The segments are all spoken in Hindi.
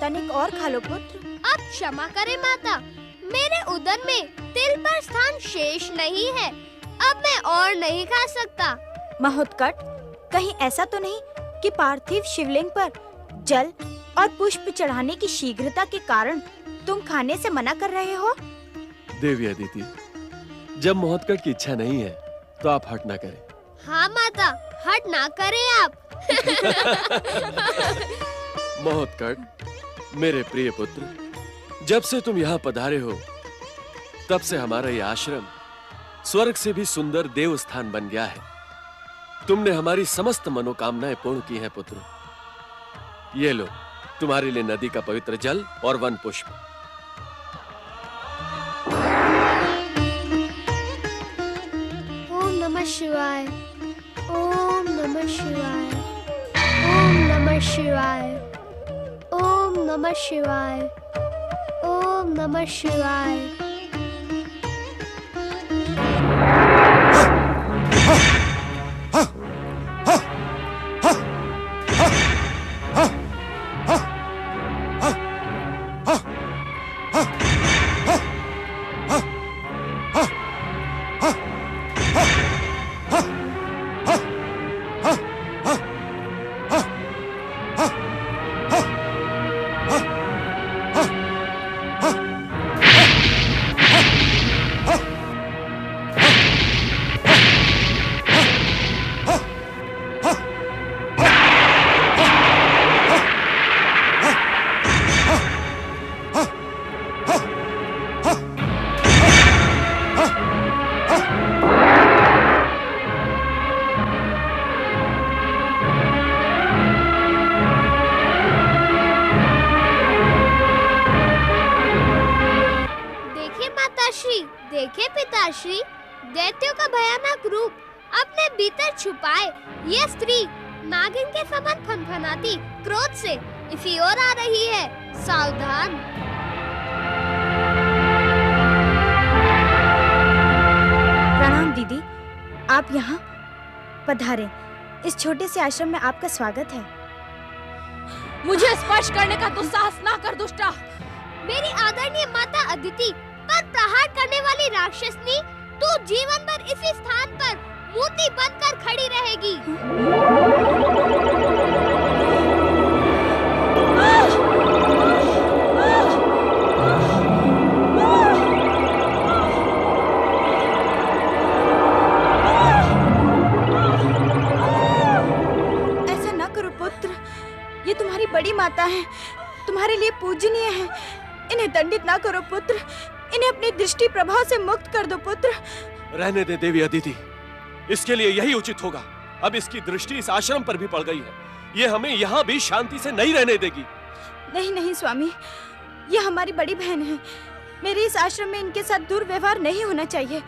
तनिक और खा लो पुत्र। अब क्षमा करें माता, मेरे उदर में तिल पर स्थान शेष नहीं है, अब मैं और नहीं खा सकता। महोत्कट, कहीं ऐसा तो नहीं कि पार्थिव शिवलिंग पर जल और पुष्प चढ़ाने की शीघ्रता के कारण तुम खाने से मना कर रहे हो? देवी अदिति, जब महोत्कट की इच्छा नहीं है तो आप हट ना करें। हाँ माता, हट ना करें आप। महोत्कट, मेरे प्रिय पुत्र, जब से तुम यहाँ पधारे हो तब से हमारा ये आश्रम स्वर्ग से भी सुंदर देव स्थान बन गया है। तुमने हमारी समस्त मनोकामनाएं पूर्ण की हैं पुत्र। ये लो तुम्हारे लिए नदी का पवित्र जल और वन पुष्प। ओम नमः शिवाय, ओम नमः शिवाय, ओम नमः शिवाय, ओम नमः शिवाय, ओम नमः शिवाय। देखे पिताश्री, दैत्यों का भयानक रूप अपने भीतर छुपाए ये स्त्री नागिन के समान फनफनाती क्रोध से इसी ओर आ रही है। सावधान। प्रणाम दीदी, आप यहाँ पधारे। इस छोटे से आश्रम में आपका स्वागत है। मुझे स्पर्श करने का दुस्साहस ना कर दुष्टा। मेरी आदरणीय माता अदिति पर प्रहार करने वाली राक्षसनी, तू जीवन भर इसी स्थान पर मूर्ति बनकर खड़ी रहेगी। ऐसा ना करो पुत्र, ये तुम्हारी बड़ी माता है, तुम्हारे लिए पूजनीय है। इन्हें दंडित ना करो पुत्र, इन्हें अपनी दृष्टि प्रभाव से मुक्त कर दो पुत्र। रहने दे देवी अदिति, इसके लिए यही उचित होगा। अब इसकी दृष्टि इस आश्रम पर भी पड़ गई है, ये हमें यहाँ भी शांति से नहीं रहने देगी। नहीं नहीं स्वामी, ये हमारी बड़ी बहन है। मेरे इस आश्रम में इनके साथ दुर्व्यवहार नहीं होना चाहिए।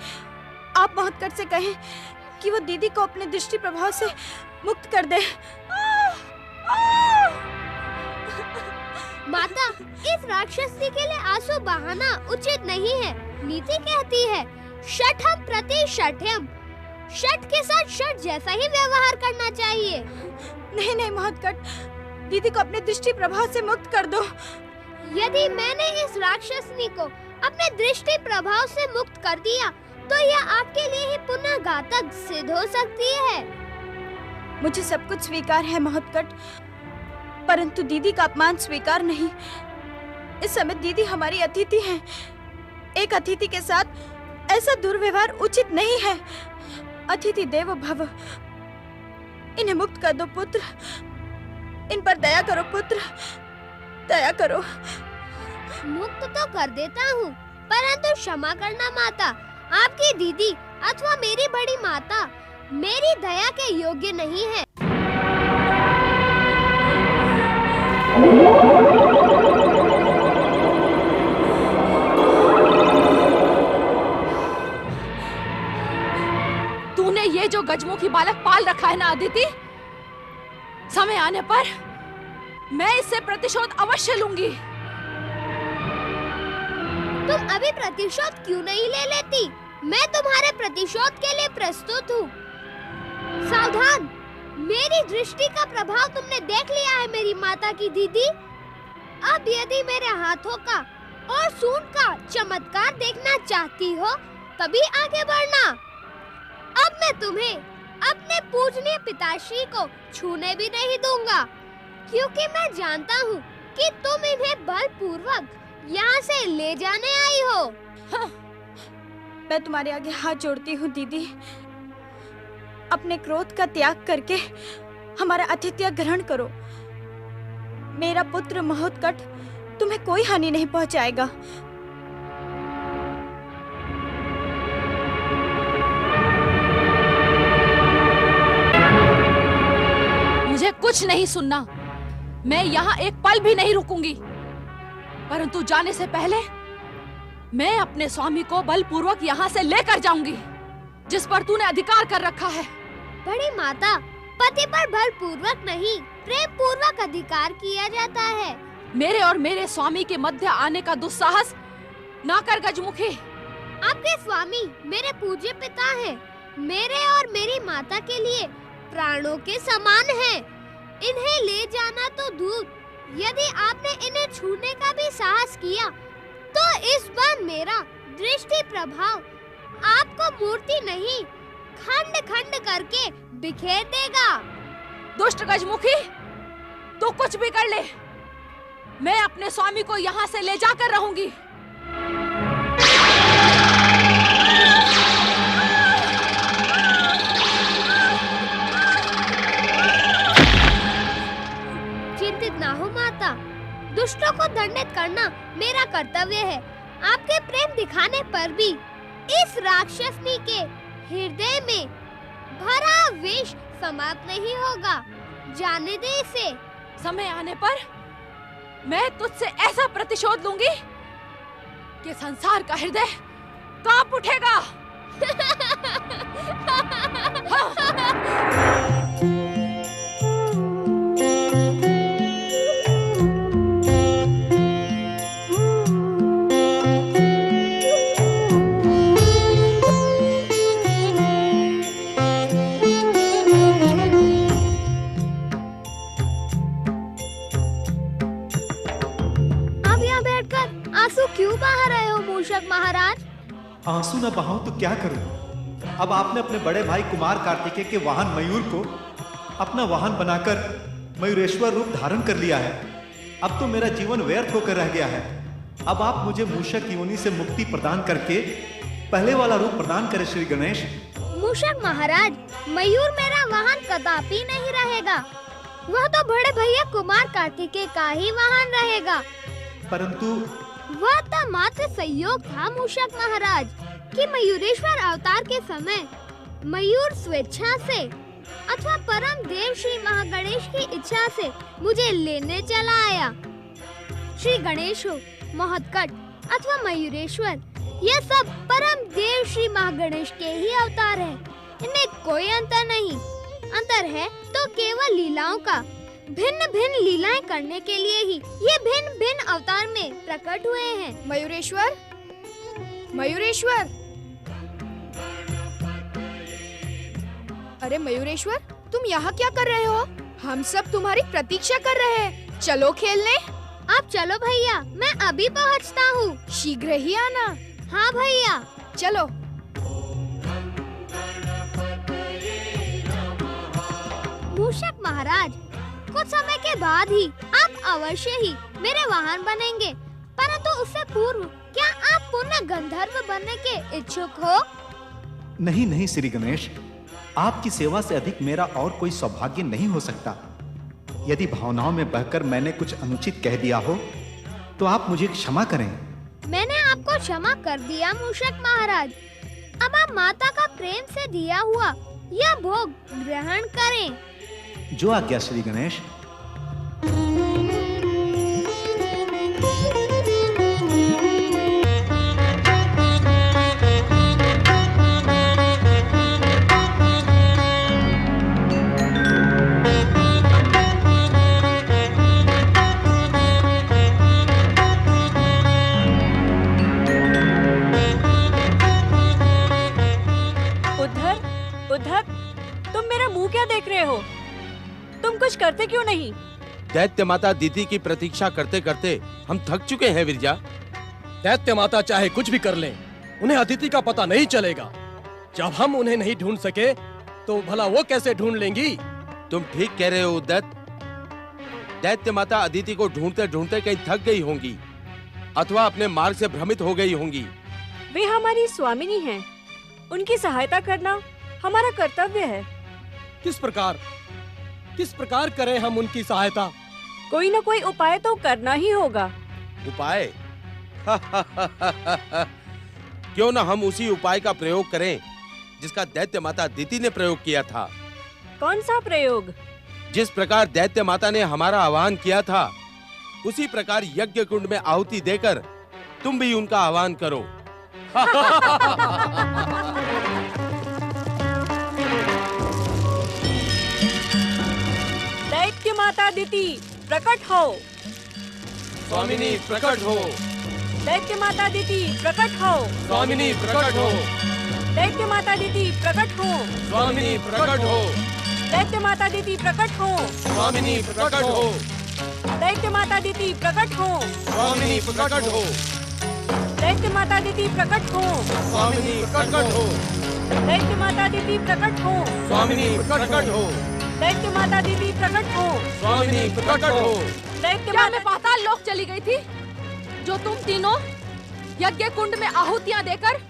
आप महोत्कट से कहें कि वो दीदी को अपने दृष्टि प्रभाव से मुक्त कर दे। माता, इस राक्षसी के लिए आंसू बहाना उचित नहीं है। नीति कहती है शठम प्रति शठ्यम, शठ के साथ शठ जैसा ही व्यवहार करना चाहिए। नहीं नहीं महोत्कट, दीदी को अपने दृष्टि प्रभाव से मुक्त कर दो। यदि मैंने इस राक्षसनी को अपने दृष्टि प्रभाव से मुक्त कर दिया तो यह आपके लिए ही पुनः घातक सिद्ध हो सकती है। मुझे सब कुछ स्वीकार है महोत्कट, परंतु दीदी का अपमान स्वीकार नहीं। इस समय दीदी हमारी अतिथि हैं। एक अतिथि के साथ ऐसा दुर्व्यवहार उचित नहीं है। अतिथि देवो भव। इन्हें मुक्त कर दो पुत्र, इन पर दया करो पुत्र, दया करो। मुक्त तो कर देता हूँ, परंतु क्षमा करना माता, आपकी दीदी अथवा मेरी बड़ी माता मेरी दया के योग्य नहीं है। तूने ये जो गजमुखी बालक पाल रखा है ना अदिति, समय आने पर मैं इससे प्रतिशोध अवश्य लूंगी। तुम अभी प्रतिशोध क्यों नहीं ले लेती? मैं तुम्हारे प्रतिशोध के लिए प्रस्तुत हूँ। सावधान, मेरी दृष्टि का प्रभाव तुमने देख लिया है मेरी माता की दीदी। अब यदि मेरे हाथों का और सूंड का चमत्कार देखना चाहती हो तभी आगे बढ़ना। अब मैं तुम्हें अपने पूजनीय पिताश्री को छूने भी नहीं दूंगा, क्योंकि मैं जानता हूँ कि तुम इन्हें बलपूर्वक यहाँ से ले जाने आई हो। मैं तुम्हारे आगे हाथ जोड़ती हूँ दीदी, अपने क्रोध का त्याग करके हमारा आतिथ्य ग्रहण करो। मेरा पुत्र महोत्कट तुम्हें कोई हानि नहीं पहुंचाएगा। मुझे कुछ नहीं सुनना। मैं यहाँ एक पल भी नहीं रुकूंगी, परंतु जाने से पहले मैं अपने स्वामी को बलपूर्वक यहाँ से लेकर जाऊंगी, जिस पर तूने अधिकार कर रखा है। बड़ी माता, पति पर बलपूर्वक नहीं प्रेम पूर्वक अधिकार किया जाता है। मेरे और मेरे स्वामी के मध्य आने का दुस्साहस ना कर गजमुखी। आपके स्वामी मेरे पूज्य पिता हैं। मेरे और मेरी माता के लिए प्राणों के समान हैं। इन्हें ले जाना तो दूर, यदि आपने इन्हें छूने का भी साहस किया तो इस बार मेरा दृष्टि प्रभाव आपको मूर्ति नहीं खंड खंड करके बिखेर देगा। दुष्ट गजमुखी, तू कुछ भी कर ले, मैं अपने स्वामी को यहाँ से ले जाकर रहूंगी। चिंतित ना हो माता, दुष्टों को दंडित करना मेरा कर्तव्य है। आपके प्रेम दिखाने पर भी इस राक्षसनी के हृदय में भरा विष समाप्त नहीं होगा। जाने दे इसे। समय आने पर मैं तुझसे ऐसा प्रतिशोध लूंगी कि संसार का हृदय कांप उठेगा। आंसू क्यों बहा रहे हो मूषक महाराज? आंसू न बहाऊं तो क्या करूं? अब आपने अपने बड़े भाई कुमार कार्तिकेय के वाहन मयूर को अपना वाहन बनाकर मयूरेश्वर रूप धारण कर लिया है। अब तो मेरा जीवन व्यर्थ होकर रह गया है। अब आप मुझे मूषक योनि से मुक्ति प्रदान करके पहले वाला रूप प्रदान करें श्री गणेश। मूषक महाराज, मयूर मेरा वाहन कदापि नहीं रहेगा। वह तो बड़े भैया कुमार कार्तिकेय का ही वाहन रहेगा। परंतु वह तो मात्र संयोग था मूषक महाराज कि मयूरेश्वर अवतार के समय मयूर स्वेच्छा से अथवा परम देव श्री महागणेश की इच्छा से मुझे लेने चला आया। श्री गणेश हो, महोत्कट अथवा मयूरेश्वर, यह सब परम देव श्री महागणेश के ही अवतार हैं। इनमें कोई अंतर नहीं। अंतर है तो केवल लीलाओं का। भिन्न भिन्न लीलाएं करने के लिए ही ये भिन्न भिन्न अवतार में प्रकट हुए हैं। मयूरेश्वर, मयूरेश्वर, अरे मयूरेश्वर, तुम यहाँ क्या कर रहे हो? हम सब तुम्हारी प्रतीक्षा कर रहे हैं। चलो खेलने। आप चलो भैया, मैं अभी पहुँचता हूँ। शीघ्र ही आना। हाँ भैया, चलो। मूषक महाराज, कुछ समय के बाद ही आप अवश्य ही मेरे वाहन बनेंगे, परंतु उससे पूर्व क्या आप पुनः गंधर्व बनने के इच्छुक हो? नहीं नहीं श्री गणेश, आपकी सेवा से अधिक मेरा और कोई सौभाग्य नहीं हो सकता। यदि भावनाओं में बहकर मैंने कुछ अनुचित कह दिया हो तो आप मुझे क्षमा करें। मैंने आपको क्षमा कर दिया मूषक महाराज। अब आप माता का प्रेम से दिया हुआ यह भोग ग्रहण करें। जो आज्ञा श्री गणेश। उद्धव, तुम मेरा मुंह क्या देख रहे हो? तुम कुछ करते क्यों नहीं? दैत्य माता दीदी की प्रतीक्षा करते करते हम थक चुके हैं विरजा। दैत्य माता चाहे कुछ भी कर लें, उन्हें अदिति का पता नहीं चलेगा। जब हम उन्हें नहीं ढूंढ सके तो भला वो कैसे ढूंढ लेंगी? तुम ठीक कह रहे हो उद्दत। दैत्य माता अदिति को ढूंढते ढूंढते कहीं थक गई होंगी अथवा अपने मार्ग से भ्रमित हो गई होंगी। वे हमारी स्वामिनी हैं। उनकी सहायता करना हमारा कर्तव्य है। किस प्रकार करें हम उनकी सहायता? कोई न कोई उपाय तो करना ही होगा। उपाय? क्यों न हम उसी उपाय का प्रयोग करें जिसका दैत्य माता दीदी ने प्रयोग किया था। कौन सा प्रयोग? जिस प्रकार दैत्य माता ने हमारा आह्वान किया था उसी प्रकार यज्ञ कुंड में आहुति देकर तुम भी उनका आह्वान करो। दैत्य माता दीदी प्रकट हो। स्वामिनी प्रकट हो। दैत्य माता दीदी प्रकट हो। स्वामिनी प्रकट हो। दैत्य माता दीदी प्रकट हो। स्वामिनी प्रकट हो। दैत्य माता दीदी प्रकट हो। स्वामिनी प्रकट हो। दैत्य माता दीदी प्रकट हो। स्वामिनी प्रकट हो। दैत्य माता दीदी प्रकट हो। स्वामिनी प्रकट हो। दैत्य माता दीदी प्रकट हो। स्वामिनी प्रकट हो। दैत्य माता दीदी प्रकट हो। स्वामिनी प्रकट हो। दैत्य क्या माता मैं पाताल लोक चली गई थी जो तुम तीनों यज्ञ कुंड में आहुतियां देकर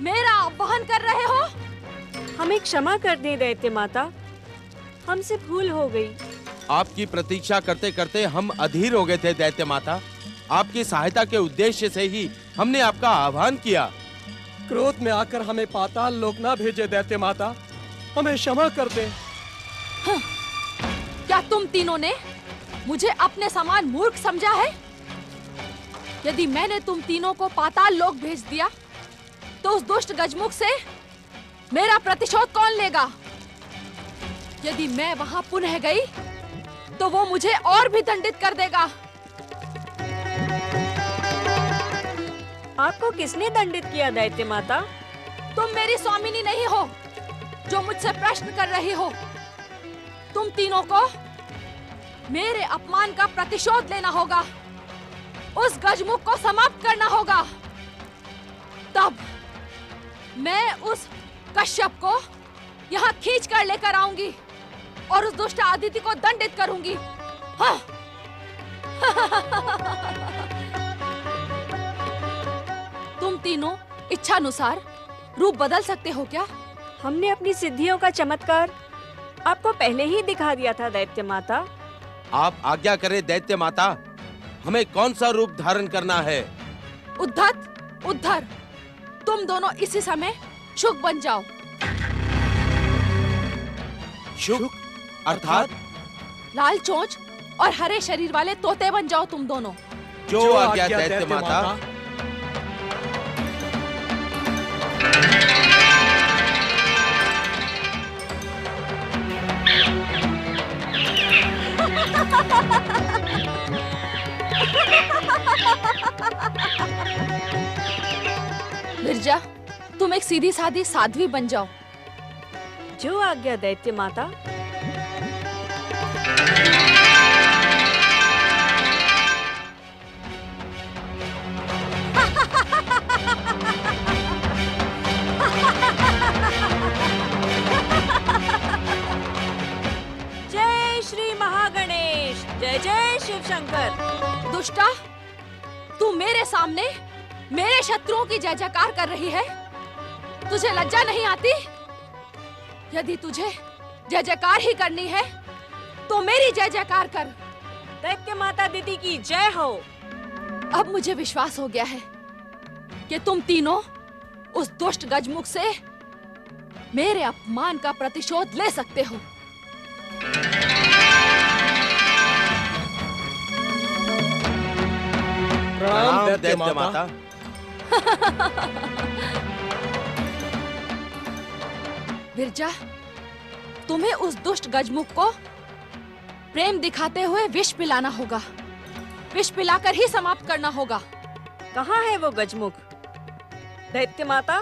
मेरा आह्वान कर रहे हो? हमें क्षमा कर दे दैत्य माता, हमसे भूल हो गई। आपकी प्रतीक्षा करते करते हम अधीर हो गए थे दैत्य माता। आपकी सहायता के उद्देश्य से ही हमने आपका आह्वान किया। क्रोध में आकर हमें पाताल लोक ना भेजे दैत्य माता, हमें क्षमा कर दे। क्या तुम तीनों ने मुझे अपने समान मूर्ख समझा है? यदि मैंने तुम तीनों को पाताल लोक भेज दिया तो उस दुष्ट गजमुख से मेरा प्रतिशोध कौन लेगा? यदि मैं वहां पुनः गई तो वो मुझे और भी दंडित कर देगा। आपको किसने दंडित किया दैत्य माता? तुम मेरी स्वामिनी नहीं हो जो मुझसे प्रश्न कर रही हो। तुम तीनों को मेरे अपमान का प्रतिशोध लेना होगा, उस गजमुख को समाप्त करना होगा। तब मैं उस कश्यप को यहाँ खींच कर लेकर आऊंगी और उस दुष्ट आदिति को दंडित करूंगी। हाँ। तुम तीनों इच्छानुसार रूप बदल सकते हो क्या? हमने अपनी सिद्धियों का चमत्कार आपको पहले ही दिखा दिया था दैत्य माता। आप आज्ञा करें दैत्य माता, हमें कौन सा रूप धारण करना है? उद्धत, उद्धर, तुम दोनों इसी समय शुक बन जाओ। शुक अर्थात? लाल चोंच और हरे शरीर वाले तोते बन जाओ तुम दोनों। जो आज्ञा दैत्य माता। विरजा, तुम एक सीधी सादी साध्वी बन जाओ। जो आज्ञा दैत्य माता। जय श्री महागणेश, जय जय शिव शंकर। दुष्टा, तू मेरे सामने मेरे शत्रुओं की जय जयकार कर रही है? तुझे लज्जा नहीं आती? यदि तुझे जय जयकार ही करनी है तो मेरी जय जयकार कर। दैत्य माता दीदी की जय हो। अब मुझे विश्वास हो गया है कि तुम तीनों उस दुष्ट गजमुख से मेरे अपमान का प्रतिशोध ले सकते हो। प्रणाम दैत्य माता। विरजा, तुम्हें उस दुष्ट गजमुख को प्रेम दिखाते हुए विष पिलाना होगा। विष पिलाकर ही समाप्त करना होगा। कहाँ है वो गजमुख? दैत्य माता,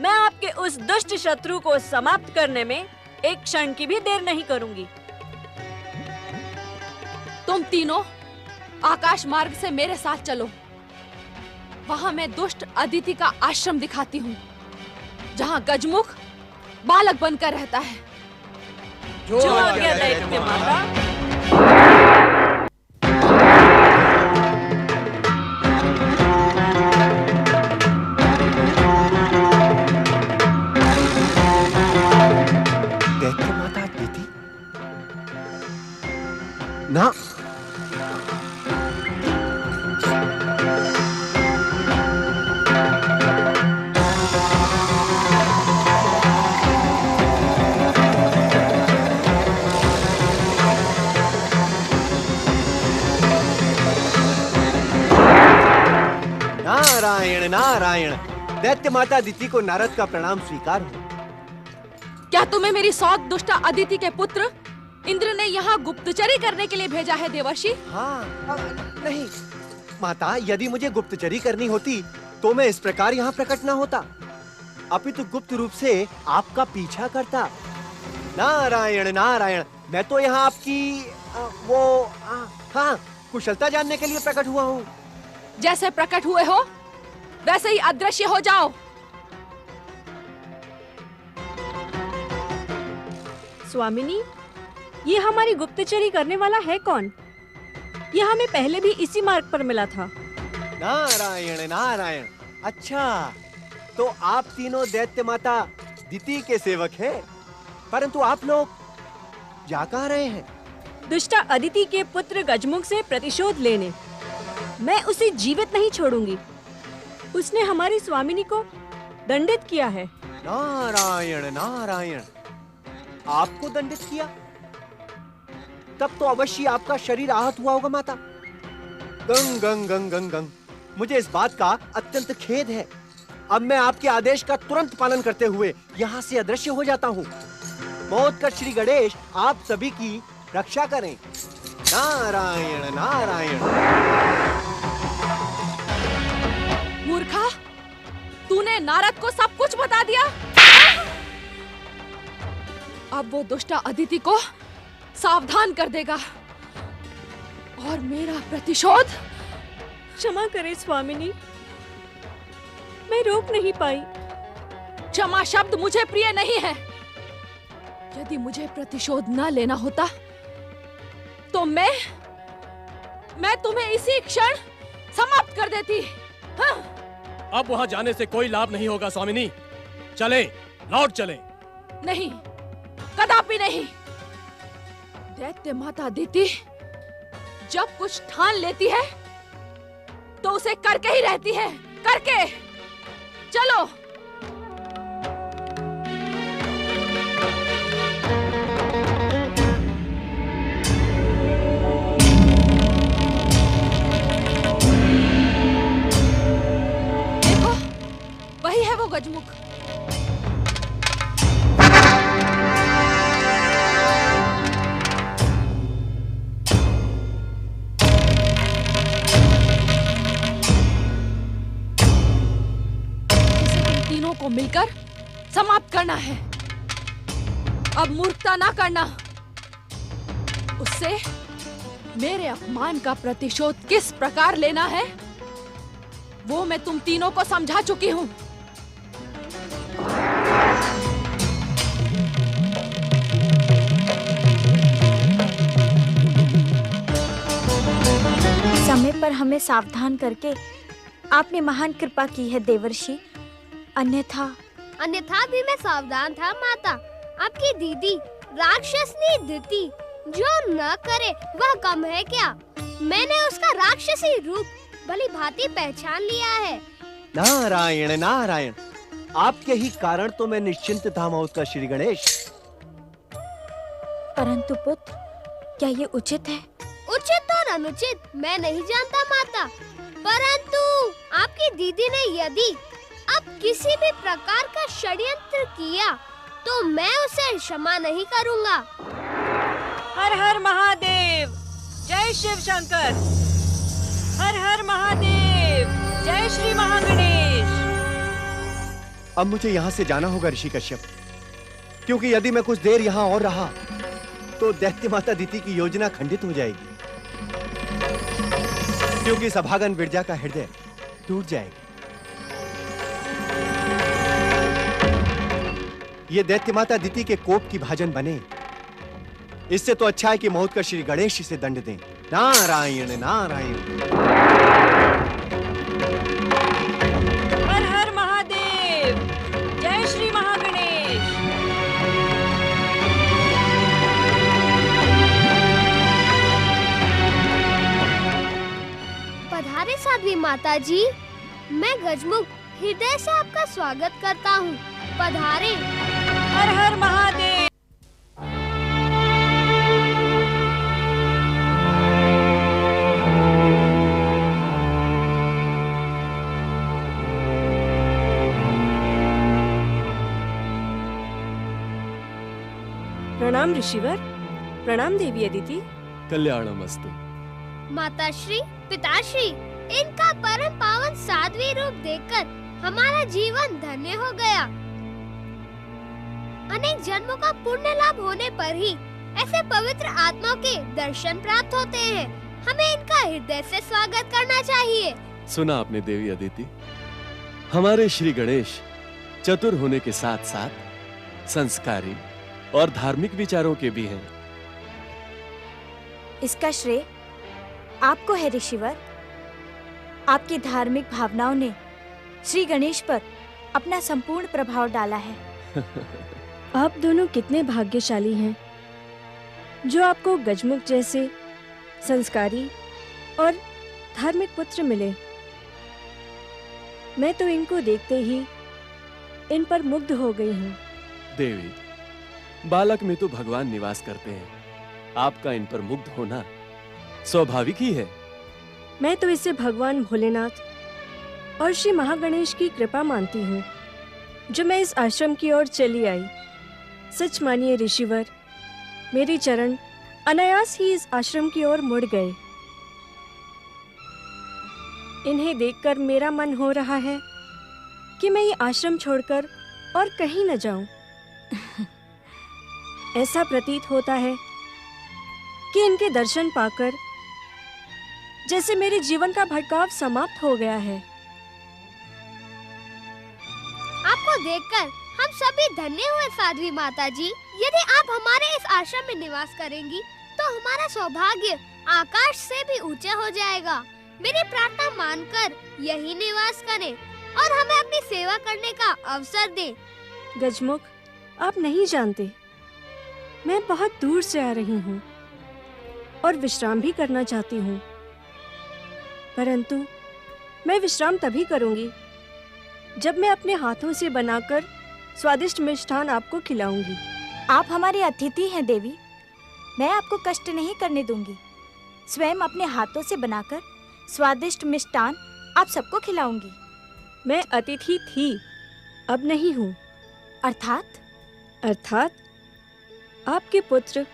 मैं आपके उस दुष्ट शत्रु को समाप्त करने में एक क्षण की भी देर नहीं करूंगी। तुम तीनों आकाश मार्ग से मेरे साथ चलो। वहां मैं दुष्ट अदिति का आश्रम दिखाती हूँ, जहाँ गजमुख बालक बनकर रहता है। जो आज्ञा दैत्य माता। दैत्य माता अदिति? ना, नारायण नारायण। दैत्य माता अदिति को नारद का प्रणाम स्वीकार हो। क्या तुम्हें मेरी सौत दुष्ट अदिति के पुत्र इंद्र ने यहाँ गुप्तचरी करने के लिए भेजा है देवर्षि? हाँ, नहीं माता, यदि मुझे गुप्तचरी करनी होती तो मैं इस प्रकार यहाँ प्रकट न होता, अपितु गुप्त रूप से आपका पीछा करता। नारायण नारायण, मैं तो यहाँ आपकी हाँ, कुशलता जानने के लिए प्रकट हुआ हूँ। जैसे प्रकट हुए हो वैसे ही अदृश्य हो जाओ। स्वामिनी, ये हमारी गुप्तचरी करने वाला है कौन? ये हमें पहले भी इसी मार्ग पर मिला था। नारायण नारायण, अच्छा तो आप तीनों दैत्य माता दिति के सेवक हैं, परंतु आप लोग जा कहाँ रहे हैं? दुष्टा अदिति के पुत्र गजमुख से प्रतिशोध लेने। मैं उसे जीवित नहीं छोड़ूंगी। उसने हमारी स्वामिनी को दंडित किया है। नारायण नारायण, आपको दंडित किया? तब तो अवश्य आपका शरीर आहत हुआ होगा माता। गंग गंग गंग गंग गंग, मुझे इस बात का अत्यंत खेद है। अब मैं आपके आदेश का तुरंत पालन करते हुए यहाँ से अदृश्य हो जाता हूँ। महोत्कट श्री गणेश आप सभी की रक्षा करें। नारायण नारायण। मूर्खा, तूने नारद को सब कुछ बता दिया। अब वो दुष्टा अदिति को सावधान कर देगा और मेरा प्रतिशोध। क्षमा करें स्वामिनी, मैं रोक नहीं पाई। क्षमा शब्द मुझे प्रिय नहीं है। यदि मुझे प्रतिशोध न लेना होता तो मैं तुम्हें इसी क्षण समाप्त कर देती। हाँ? अब वहाँ जाने से कोई लाभ नहीं होगा स्वामिनी। चले, लौट चले। नहीं, कदापि नहीं। दैत्य माता अदिति जब कुछ ठान लेती है तो उसे करके ही रहती है, करके। चलो। देखो, वही है वो गजमुख। को मिलकर समाप्त करना है। अब मूर्खता ना करना। उससे मेरे अपमान का प्रतिशोध किस प्रकार लेना है वो मैं तुम तीनों को समझा चुकी हूँ। समय पर हमें सावधान करके आपने महान कृपा की है देवर्षि। अन्यथा भी मैं सावधान था माता। आपकी दीदी राक्षसनी दिति जो न करे वह कम है क्या? मैंने उसका राक्षसी रूप भली भांति पहचान लिया है। नारायण नारायण, आपके ही कारण तो मैं निश्चिंत था महोत्कट श्री गणेश। परंतु पुत्र, क्या ये उचित है? उचित और अनुचित मैं नहीं जानता माता, परंतु आपकी दीदी ने यदि अब किसी भी प्रकार का षड्यंत्र किया तो मैं उसे क्षमा नहीं करूंगा। हर हर महादेव, जय शिव शंकर। हर हर महादेव, जय श्री महागणेश। अब मुझे यहाँ से जाना होगा ऋषि कश्यप, क्योंकि यदि मैं कुछ देर यहाँ और रहा तो दैत्य माता दिति की योजना खंडित हो जाएगी। दैत्यों की सभागन विरजा का हृदय टूट जाएगा। ये दैत्य माता अदिति के कोप की भाजन बने। इससे तो अच्छा है कि महोत्कट श्री गणेश जी से दंड दें। नारायण नारायण। हर हर महादेव, जय श्री महागणेश। पधारे साध्वी माता जी, मैं गजमुख हृदय से आपका स्वागत करता हूँ। पधारे। हर हर महादेव। प्रणाम ऋषिवर, प्रणाम देवी अदिति। कल्याणमस्तु। माताश्री, पिताश्री, इनका परम पावन साध्वी रूप देखकर हमारा जीवन धन्य हो गया। अनेक जन्मों का पुण्य लाभ होने पर ही ऐसे पवित्र आत्माओं के दर्शन प्राप्त होते हैं। हमें इनका हृदय से स्वागत करना चाहिए। सुना आपने देवी अदिति, हमारे श्री गणेश चतुर होने के साथ साथ संस्कारी और धार्मिक विचारों के भी हैं। इसका श्रेय आपको है ऋषिवर। आपकी धार्मिक भावनाओं ने श्री गणेश पर अपना संपूर्ण प्रभाव डाला है। आप दोनों कितने भाग्यशाली हैं जो आपको गजमुख जैसे संस्कारी और धार्मिक पुत्र मिले। मैं तो इनको देखते ही इन पर मुग्ध हो गई हूँ। देवी, बालक में तो भगवान निवास करते हैं। आपका इन पर मुग्ध होना स्वाभाविक ही है। मैं तो इसे भगवान भोलेनाथ और श्री महागणेश की कृपा मानती हूँ जो मैं इस आश्रम की ओर चली आई। सच मानिए ऋषिवर, मेरे चरण अनायास ही इस आश्रम की ओर मुड़ गए। इन्हें देखकर मेरा मन हो रहा है कि मैं ये आश्रम छोड़कर और कहीं न जाऊं। ऐसा प्रतीत होता है कि इनके दर्शन पाकर जैसे मेरे जीवन का भटकाव समाप्त हो गया है। आपको देखकर हम सभी धन्य हुए साध्वी माता जी। यदि आप हमारे इस आश्रम में निवास करेंगी तो हमारा सौभाग्य आकाश से भी ऊंचा हो जाएगा। मेरी प्रार्थना मानकर यही निवास करें और हमें अपनी सेवा करने का अवसर दें। गजमुख, आप नहीं जानते, मैं बहुत दूर से आ रही हूँ और विश्राम भी करना चाहती हूँ, परंतु मैं विश्राम तभी करूँगी जब मैं अपने हाथों से बनाकर स्वादिष्ट मिष्ठान आपको खिलाऊंगी। आप हमारे अतिथि हैं देवी, मैं आपको कष्ट नहीं करने दूंगी। स्वयं अपने हाथों से बनाकर स्वादिष्ट मिष्ठान आप सबको खिलाऊंगी। मैं अतिथि थी, अब नहीं हूँ। अर्थात आपके पुत्र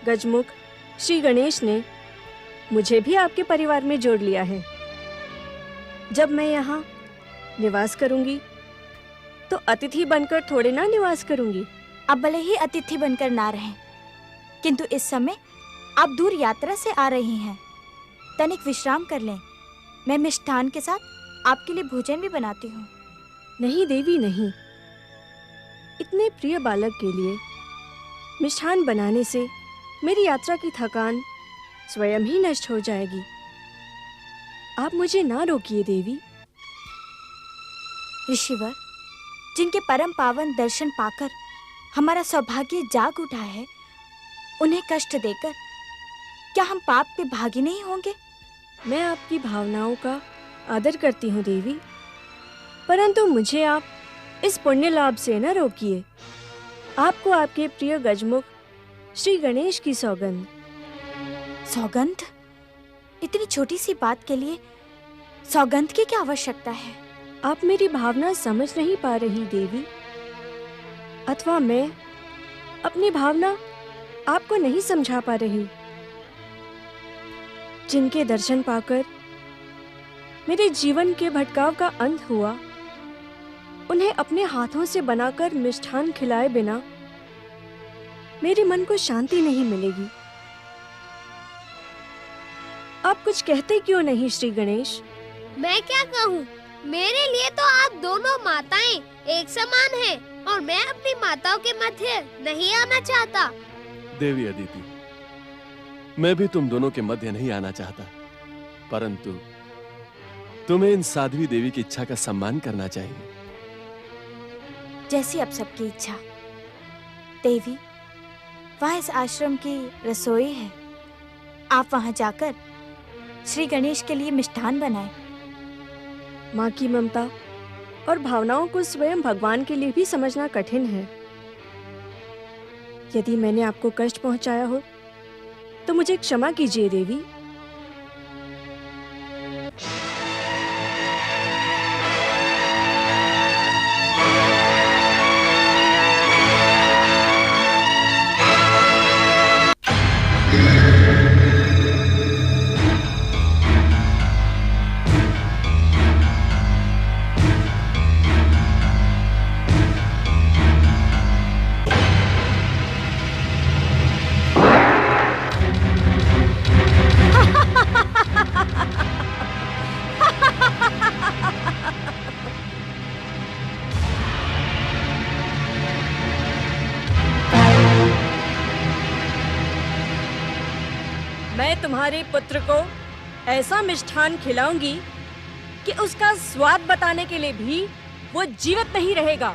गजमुख श्री गणेश ने मुझे भी आपके परिवार में जोड़ लिया है। जब मैं यहाँ निवास करूंगी तो अतिथि बनकर थोड़े ना निवास करूंगी। अब भले ही अतिथि बनकर ना रहें, किंतु इस समय आप दूर यात्रा से आ रही हैं। तनिक विश्राम कर लें। मैं मिष्ठान के साथ आपके लिए भोजन भी बनाती हूँ। नहीं देवी, नहीं। इतने प्रिय बालक के लिए मिष्ठान बनाने से मेरी यात्रा की थकान स्वयं ही नष्ट हो जाएगी। आप मुझे ना रोकिए देवी। ऋषिवर, जिनके परम पावन दर्शन पाकर हमारा सौभाग्य जाग उठा है, उन्हें कष्ट देकर क्या हम पाप के भागी नहीं होंगे? मैं आपकी भावनाओं का आदर करती हूँ देवी, परंतु मुझे आप इस पुण्य लाभ से न रोकिए। आपको आपके प्रिय गजमुख श्री गणेश की सौगंध। सौगंध? इतनी छोटी सी बात के लिए सौगंध की क्या आवश्यकता है? आप मेरी भावना समझ नहीं पा रही देवी, अथवा मैं अपनी भावना आपको नहीं समझा पा रही। जिनके दर्शन पाकर मेरे जीवन के भटकाव का अंत हुआ, उन्हें अपने हाथों से बनाकर मिष्ठान खिलाए बिना मेरे मन को शांति नहीं मिलेगी। आप कुछ कहते क्यों नहीं श्री गणेश? मैं क्या कहूँ? मेरे लिए तो आप दोनों माताएं एक समान हैं और मैं अपनी माताओं के मध्य नहीं आना चाहता। देवी अदिति, मैं भी तुम दोनों के मध्य नहीं आना चाहता, परंतु तुम्हें इन साध्वी देवी की इच्छा का सम्मान करना चाहिए। जैसी अब सबकी इच्छा। देवी, वहाँ इस आश्रम की रसोई है, आप वहाँ जाकर श्री गणेश के लिए मिष्ठान बनाएं। माँ की ममता और भावनाओं को स्वयं भगवान के लिए भी समझना कठिन है। यदि मैंने आपको कष्ट पहुंचाया हो तो मुझे क्षमा कीजिए देवी। मैं तुम्हारे पुत्र को ऐसा मिष्ठान खिलाऊंगी कि उसका स्वाद बताने के लिए भी वो जीवित नहीं रहेगा।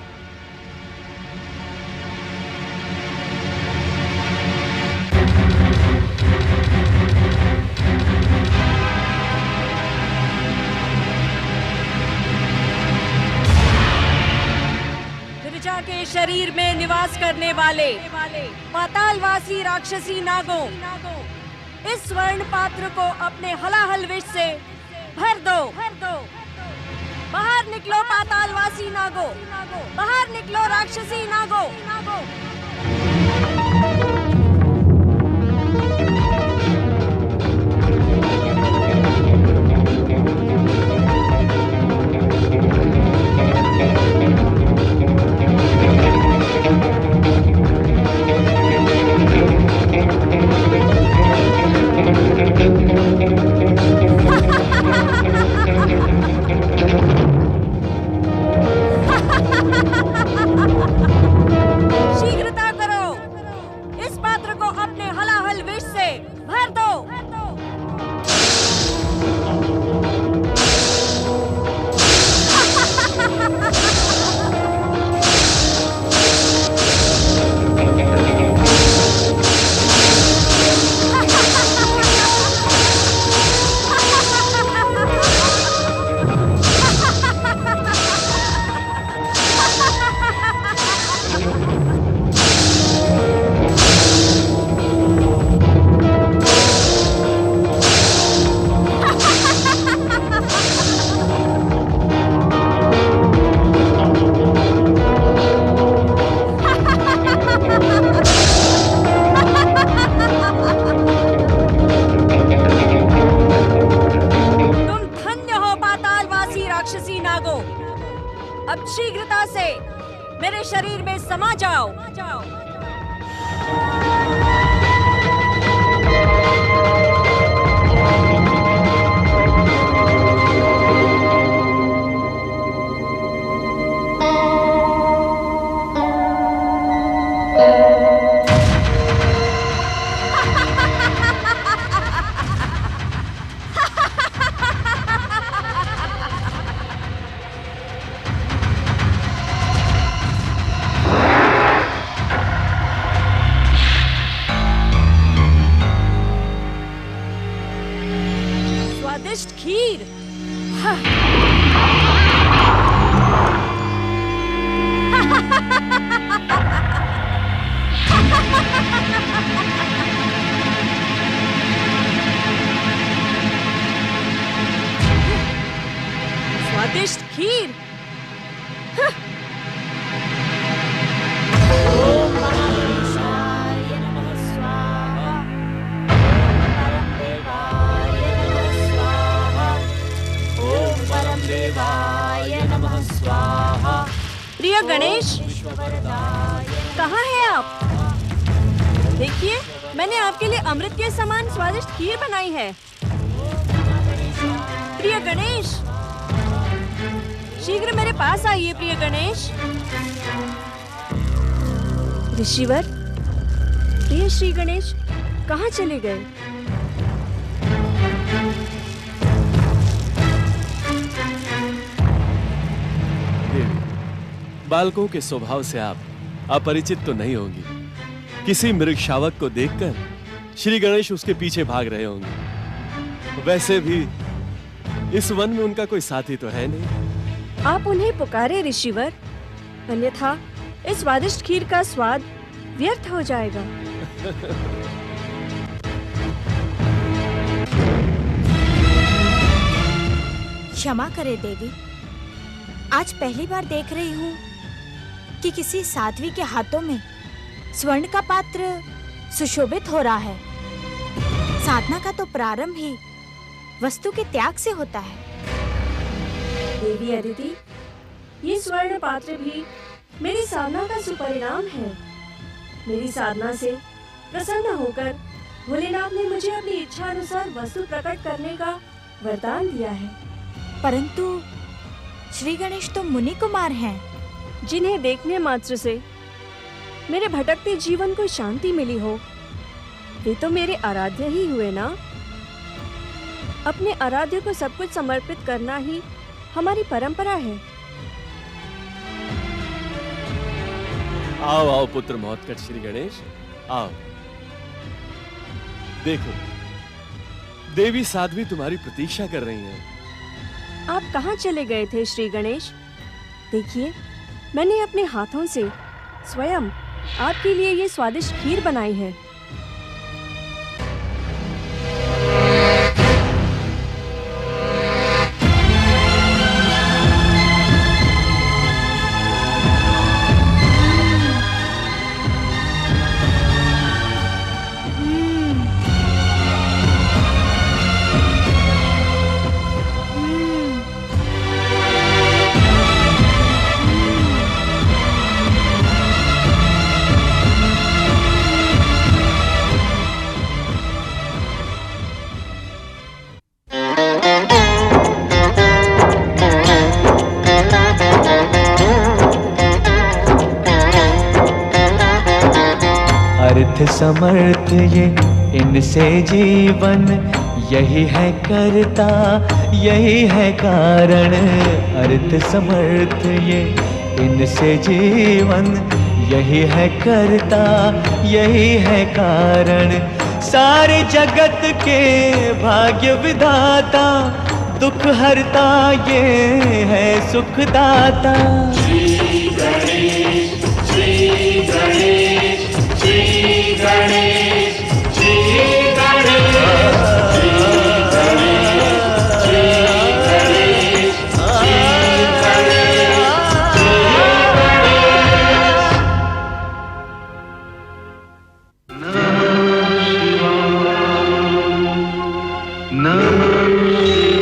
गिरिजा के शरीर में निवास करने वाले पातालवासी राक्षसी नागों, इस स्वर्ण पात्र को अपने हलाहल विष से भर दो। बाहर निकलो पातालवासी नागो, बाहर निकलो राक्षसी नागो। शीघ्रता करो, इस पात्र को अपने हलाहल विष से भर दो। अब शीघ्रता से मेरे शरीर में समा जाओ। स्वादिष्ट खीर। स्वादिष्ट खीर। प्रिय गणेश, कहाँ हैं आप? देखिए, मैंने आपके लिए अमृत के समान स्वादिष्ट खीर बनाई है। प्रिय गणेश, शीघ्र मेरे पास आइए प्रिय गणेश। ऋषिवर, प्रिय श्री गणेश कहाँ चले गए? देवी, बालकों के स्वभाव से आप अपरिचित तो नहीं होंगी। किसी मृग शावक को देखकर श्री गणेश उसके पीछे भाग रहे होंगे। वैसे भी इस वन में उनका कोई साथी तो है नहीं। आप उन्हें पुकारे ऋषिवर, अन्यथा इस स्वादिष्ट खीर का स्वाद व्यर्थ हो जाएगा। क्षमा करे देवी, आज पहली बार देख रही हूँ कि किसी साध्वी के हाथों में स्वर्ण का पात्र सुशोभित हो रहा है। साधना का तो प्रारंभ ही वस्तु के त्याग से होता है। देवी अदिति, ये स्वर्ण पात्र भी मेरी साधना का सुपरिणाम है। मेरी साधना से प्रसन्न होकर भोलेनाथ ने मुझे अपनी इच्छा अनुसार वस्तु प्रकट करने का वरदान दिया है। परंतु श्री गणेश तो मुनि कुमार हैं, जिन्हें देखने मात्र से मेरे भटकते जीवन को शांति मिली हो, वे तो मेरे आराध्य ही हुए ना। अपने आराध्य को सब कुछ समर्पित करना ही हमारी परंपरा है। आओ आओ पुत्र महोत्कट श्री गणेश, आओ। देखो, देवी साध्वी तुम्हारी प्रतीक्षा कर रही हैं। आप कहाँ चले गए थे श्री गणेश? देखिए, मैंने अपने हाथों से स्वयं आपके लिए ये स्वादिष्ट खीर बनाई है। अर्थ समर्थ ये इनसे जीवन, यही है करता यही है कारण। अर्थ समर्थ ये इनसे जीवन, यही है करता यही है कारण। सारे जगत के भाग्य विधाता, दुख हरता ये है सुखदाता। श्री गणेश श्री गणेश श्री गणेश श्री गणेश श्री गणेश श्री गणेश श्री गणेश श्री गणेश। नमः शिवाय नमः शिवाय।